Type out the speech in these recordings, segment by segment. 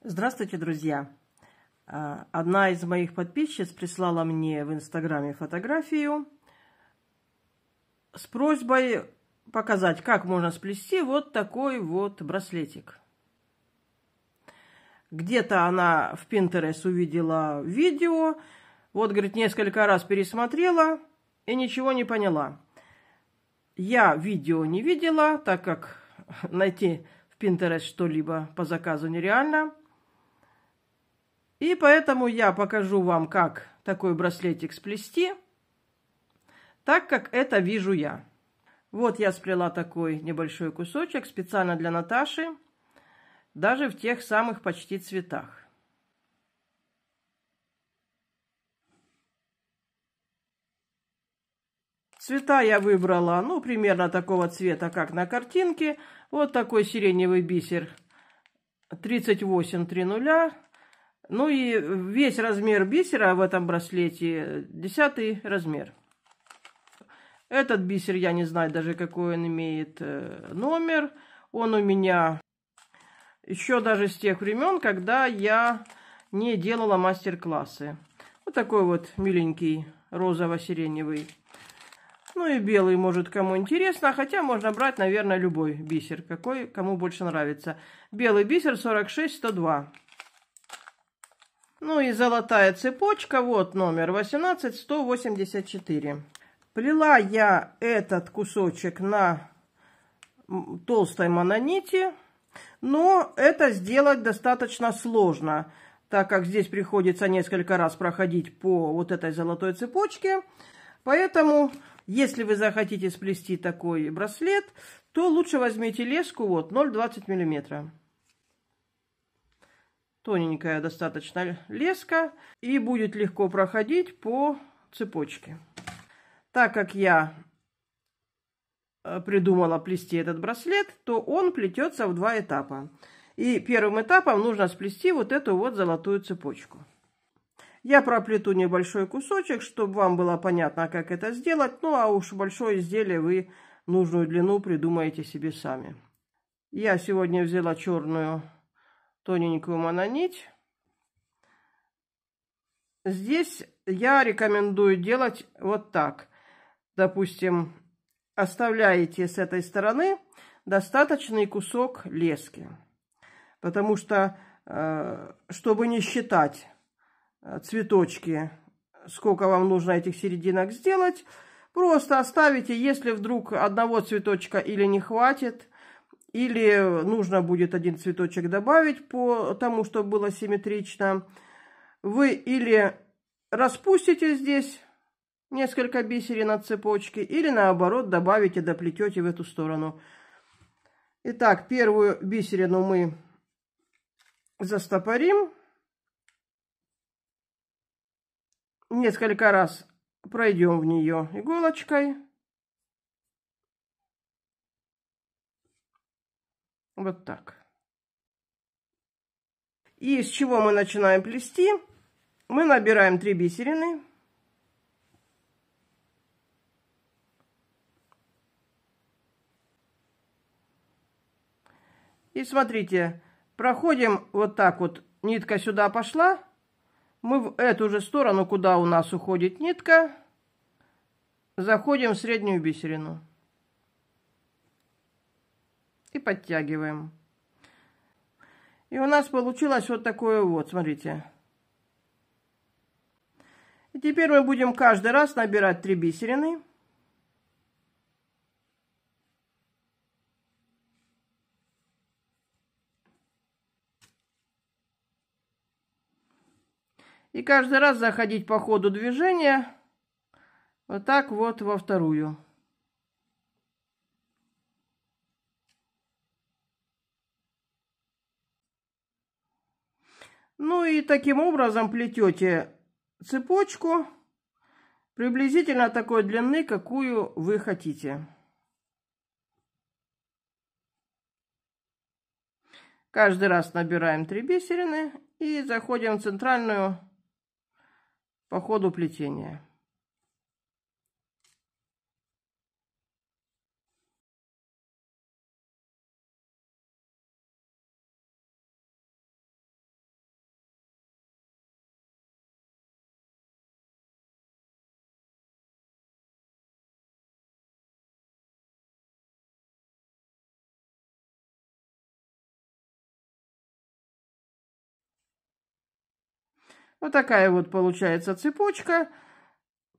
Здравствуйте, друзья! Одна из моих подписчиц прислала мне в Инстаграме фотографию с просьбой показать, как можно сплести вот такой вот браслетик. Где-то она в Pinterest увидела видео, вот, говорит, несколько раз пересмотрела и ничего не поняла. Я видео не видела, так как найти в Pinterest что-либо по заказу нереально. И поэтому я покажу вам, как такой браслетик сплести, так как это вижу я. Вот я сплела такой небольшой кусочек специально для Наташи, даже в тех самых почти цветах. Цвета я выбрала, ну, примерно такого цвета, как на картинке. Вот такой сиреневый бисер 38,30. Ну и весь размер бисера в этом браслете 10 размер. Этот бисер, я не знаю даже, какой он имеет номер. Он у меня еще даже с тех времен, когда я не делала мастер-классы. Вот такой вот миленький розово-сиреневый. Ну и белый, может, кому интересно. Хотя можно брать, наверное, любой бисер, какой кому больше нравится. Белый бисер 46,102. Ну и золотая цепочка, вот номер 18,184. Плела я этот кусочек на толстой мононити, но это сделать достаточно сложно, так как здесь приходится несколько раз проходить по вот этой золотой цепочке. Поэтому, если вы захотите сплести такой браслет, то лучше возьмите леску вот 0,20 мм. Тоненькая достаточно леска, и будет легко проходить по цепочке. Так как я придумала плести этот браслет, то он плетется в два этапа. И первым этапом нужно сплести вот эту вот золотую цепочку. Я проплету небольшой кусочек, чтобы вам было понятно, как это сделать. Ну, а уж большое изделие вы нужную длину придумаете себе сами. Я сегодня взяла черную тоненькую мононить. Здесь я рекомендую делать вот так. Допустим, оставляете с этой стороны достаточный кусок лески. Потому что, чтобы не считать цветочки, сколько вам нужно этих серединок сделать, просто оставите, если вдруг одного цветочка или не хватит, или нужно будет один цветочек добавить по тому, чтобы было симметрично. Вы или распустите здесь несколько бисерин от цепочки, или наоборот добавите, доплетете в эту сторону. Итак, первую бисерину мы застопорим. Несколько раз пройдем в нее иголочкой. Вот так. И с чего мы начинаем плести? Мы набираем 3 бисерины. И смотрите, проходим вот так вот. Нитка сюда пошла. Мы в эту же сторону, куда у нас уходит нитка, заходим в среднюю бисерину. И подтягиваем. И у нас получилось вот такое вот, смотрите. И теперь мы будем каждый раз набирать 3 бисерины. И каждый раз заходить по ходу движения вот так вот во вторую. Ну и таким образом плетете цепочку приблизительно такой длины, какую вы хотите. Каждый раз набираем 3 бисерины и заходим в центральную по ходу плетения. Вот такая вот получается цепочка.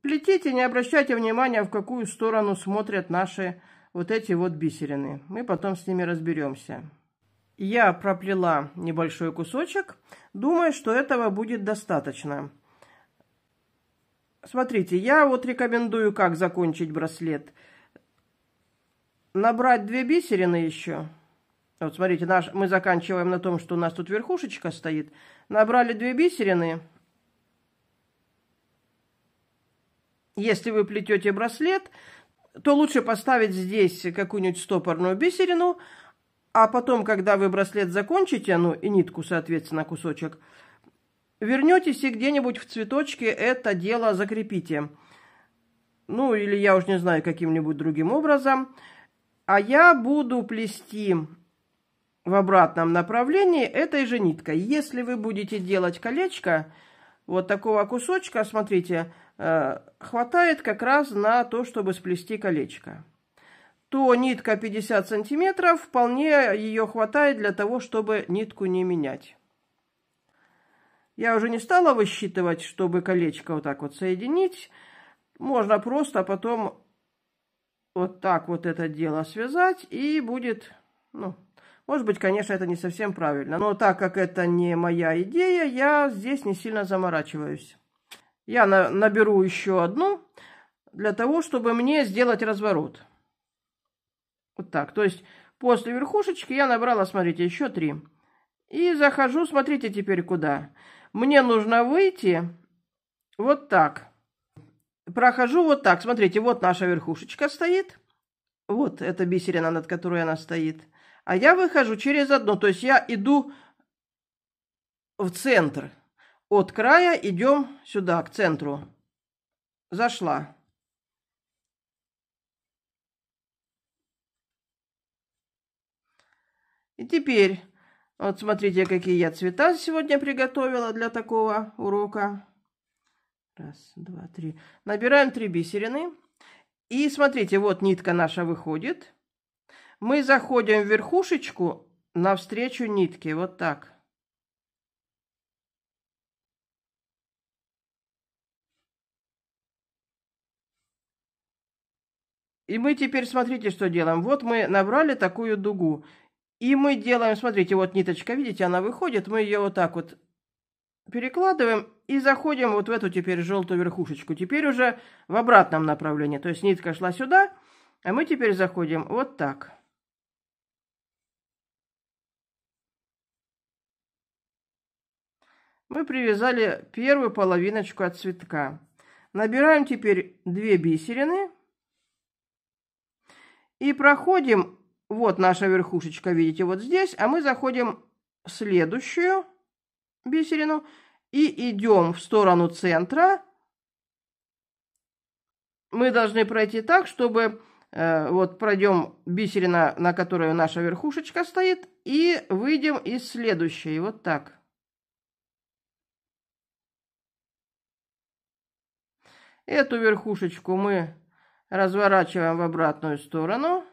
Плетите, не обращайте внимания, в какую сторону смотрят наши вот эти вот бисерины. Мы потом с ними разберемся. Я проплела небольшой кусочек. Думаю, что этого будет достаточно. Смотрите, я вот рекомендую, как закончить браслет. Набрать 2 бисерины еще. Вот смотрите, мы заканчиваем на том, что у нас тут верхушечка стоит. Набрали 2 бисерины. Если вы плетете браслет, то лучше поставить здесь какую-нибудь стопорную бисерину, а потом, когда вы браслет закончите, ну и нитку, соответственно, кусочек, вернетесь и где-нибудь в цветочке это дело закрепите. Ну, или я уж не знаю, каким-нибудь другим образом. А я буду плести в обратном направлении этой же ниткой. Если вы будете делать колечко, вот такого кусочка, смотрите, хватает как раз на то, чтобы сплести колечко. То нитка 50 сантиметров, вполне ее хватает для того, чтобы нитку не менять. Я уже не стала высчитывать, чтобы колечко вот так вот соединить. Можно просто потом вот так вот это дело связать, и будет, ну, может быть, конечно, это не совсем правильно. Но так как это не моя идея, я здесь не сильно заморачиваюсь. Я наберу еще одну, для того, чтобы мне сделать разворот. Вот так. То есть, после верхушечки я набрала, смотрите, еще 3. И захожу, смотрите теперь куда. Мне нужно выйти вот так. Прохожу вот так. Смотрите, вот наша верхушечка стоит. Вот эта бисерина, над которой она стоит. А я выхожу через одну. То есть, я иду в центр. От края идем сюда, к центру. Зашла. И теперь, вот смотрите, какие я цвета сегодня приготовила для такого урока. 1, 2, 3. Набираем 3 бисерины. И смотрите, вот нитка наша выходит. Мы заходим в верхушечку навстречу нитке. Вот так. И мы теперь, смотрите, что делаем. Вот мы набрали такую дугу. И мы делаем, смотрите, вот ниточка, видите, она выходит. Мы ее вот так вот перекладываем и заходим вот в эту теперь желтую верхушечку. Теперь уже в обратном направлении. То есть нитка шла сюда, а мы теперь заходим вот так. Мы привязали первую половиночку от цветка. Набираем теперь 2 бисерины. И проходим, вот наша верхушечка, видите, вот здесь, а мы заходим в следующую бисерину и идем в сторону центра. Мы должны пройти так, чтобы вот пройдем бисерина, на которой наша верхушечка стоит, и выйдем из следующей, вот так. Эту верхушечку мы разворачиваем в обратную сторону,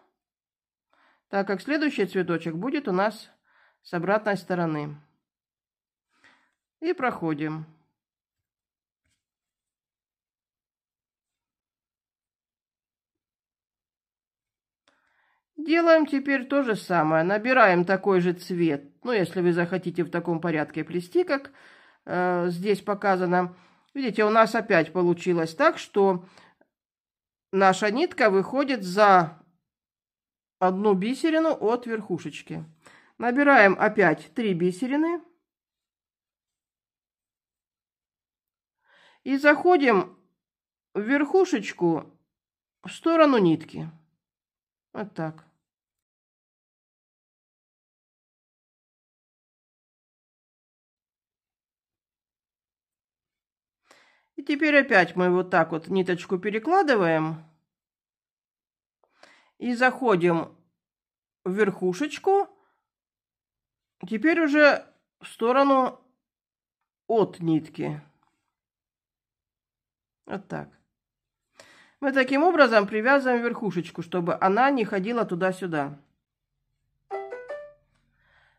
так как следующий цветочек будет у нас с обратной стороны. И проходим. Делаем теперь то же самое. Набираем такой же цвет. Ну, если вы захотите в таком порядке плести, как здесь показано. Видите, у нас опять получилось так, что наша нитка выходит за одну бисерину от верхушечки. Набираем опять 3 бисерины. И заходим в верхушечку в сторону нитки. Вот так. И теперь опять мы вот так вот ниточку перекладываем. И заходим в верхушечку. Теперь уже в сторону от нитки. Вот так. Мы таким образом привязываем верхушечку, чтобы она не ходила туда-сюда.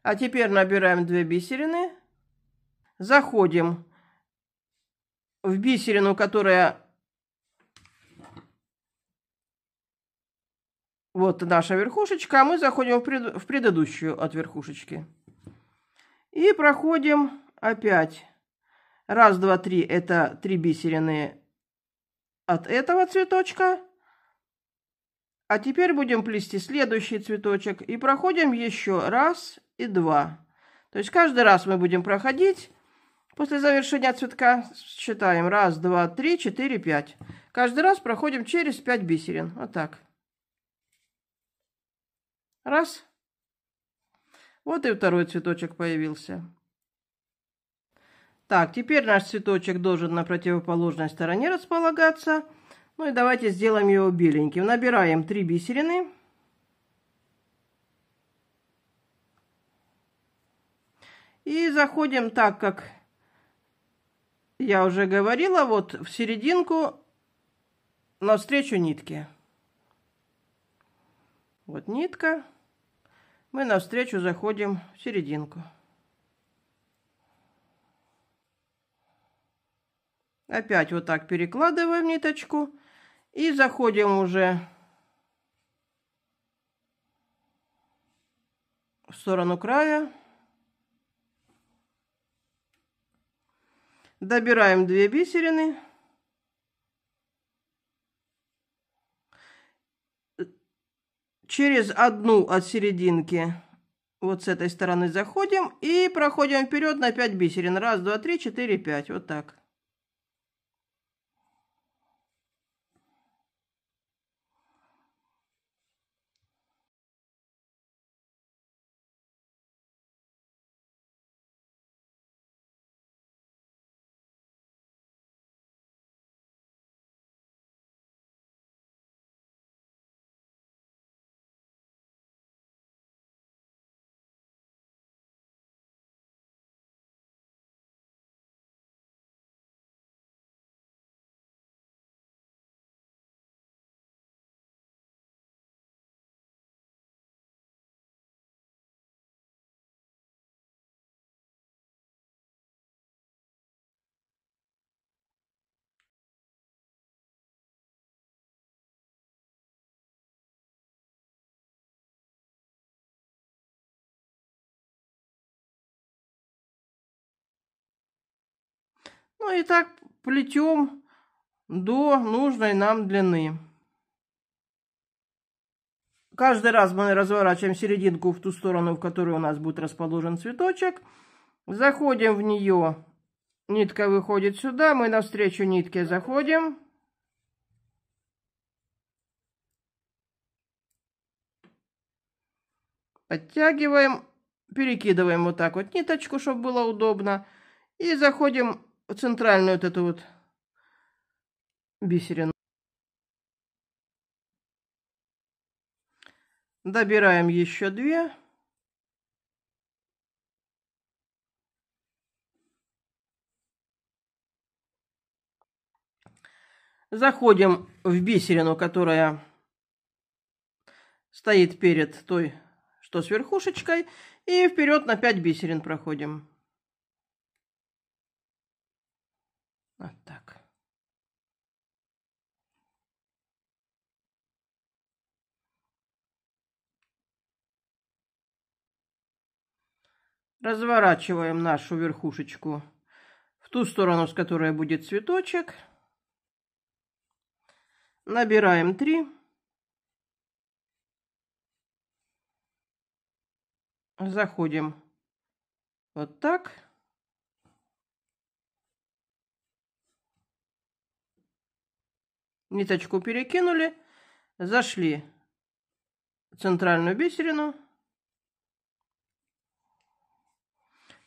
А теперь набираем 2 бисерины. Заходим в бисерину, которая вот наша верхушечка, а мы заходим в предыдущую от верхушечки. И проходим опять. Раз, два, три. Это 3 бисерины от этого цветочка. А теперь будем плести следующий цветочек. И проходим еще раз и 2. То есть каждый раз мы будем проходить. После завершения цветка считаем. Раз, два, три, 4, 5. Каждый раз проходим через 5 бисерин. Вот так. Раз. Вот и второй цветочек появился. Так, теперь наш цветочек должен на противоположной стороне располагаться. Ну и давайте сделаем его беленьким. Набираем 3 бисерины. И заходим так, как я уже говорила, вот в серединку навстречу нитке. Вот нитка. Мы навстречу заходим в серединку. Опять вот так перекладываем ниточку и заходим уже в сторону края. Добираем 2 бисерины. Через одну от серединки вот с этой стороны заходим и проходим вперед на 5 бисерин. Раз, два, три, 4, 5. Вот так. Ну и так плетем до нужной нам длины. Каждый раз мы разворачиваем серединку в ту сторону, в которой у нас будет расположен цветочек. Заходим в нее. Нитка выходит сюда. Мы навстречу нитке заходим. Подтягиваем. Перекидываем вот так вот ниточку, чтобы было удобно. И заходим в центральную вот эту вот бисерину. Добираем еще 2. Заходим в бисерину, которая стоит перед той, что с верхушечкой. И вперед на 5 бисерин проходим. Вот так. Разворачиваем нашу верхушечку в ту сторону, с которой будет цветочек. Набираем 3. Заходим вот так. Ниточку перекинули. Зашли в центральную бисерину.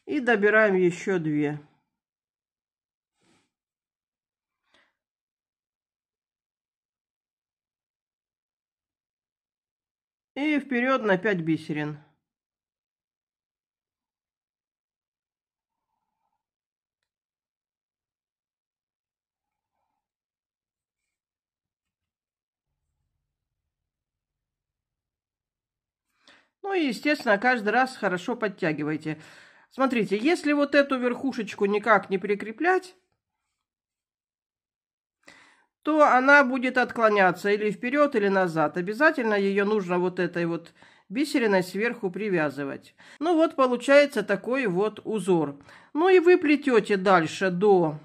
И добираем еще 2. И вперед на 5 бисерин. Ну и, естественно, каждый раз хорошо подтягивайте. Смотрите, если вот эту верхушечку никак не прикреплять, то она будет отклоняться или вперед, или назад. Обязательно ее нужно вот этой вот бисериной сверху привязывать. Ну вот получается такой вот узор. Ну и вы плетете дальше до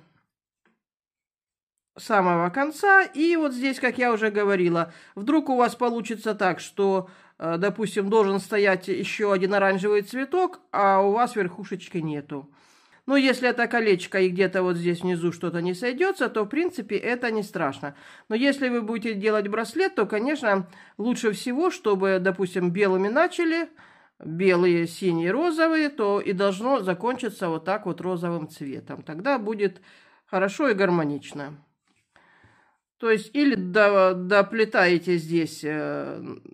самого конца. И вот здесь, как я уже говорила, вдруг у вас получится так, что, допустим, должен стоять еще один оранжевый цветок, а у вас верхушечки нету. Но если это колечко и где-то вот здесь внизу что-то не сойдется, то, в принципе, это не страшно. Но если вы будете делать браслет, то, конечно, лучше всего, чтобы, допустим, белыми начали, белые, синие, розовые, то и должно закончиться вот так вот розовым цветом. Тогда будет хорошо и гармонично. То есть или доплетаете здесь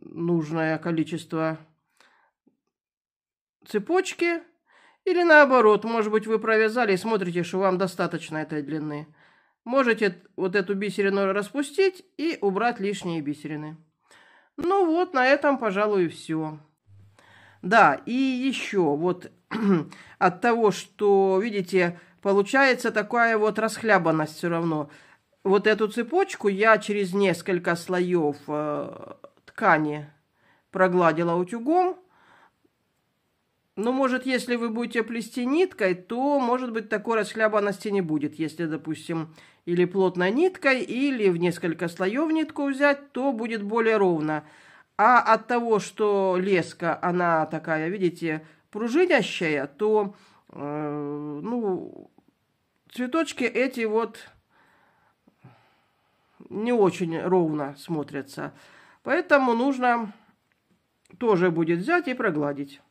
нужное количество цепочки, или наоборот, может быть, вы провязали и смотрите, что вам достаточно этой длины. Можете вот эту бисерину распустить и убрать лишние бисерины. Ну вот, на этом, пожалуй, и все. Да, и еще вот от того, что, видите, получается такая вот расхлябанность все равно. Вот эту цепочку я через несколько слоев ткани прогладила утюгом. Ну, может, если вы будете плести ниткой, то, может быть, такой расхлябанности не будет. Если, допустим, или плотной ниткой, или в несколько слоев нитку взять, то будет более ровно. А от того, что леска, она такая, видите, пружинящая, то, ну, цветочки эти вот не очень ровно смотрятся. Поэтому нужно тоже будет взять и прогладить.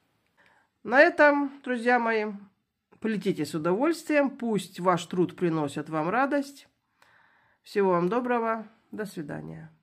На этом, друзья мои, плетите с удовольствием. Пусть ваш труд приносит вам радость. Всего вам доброго. До свидания.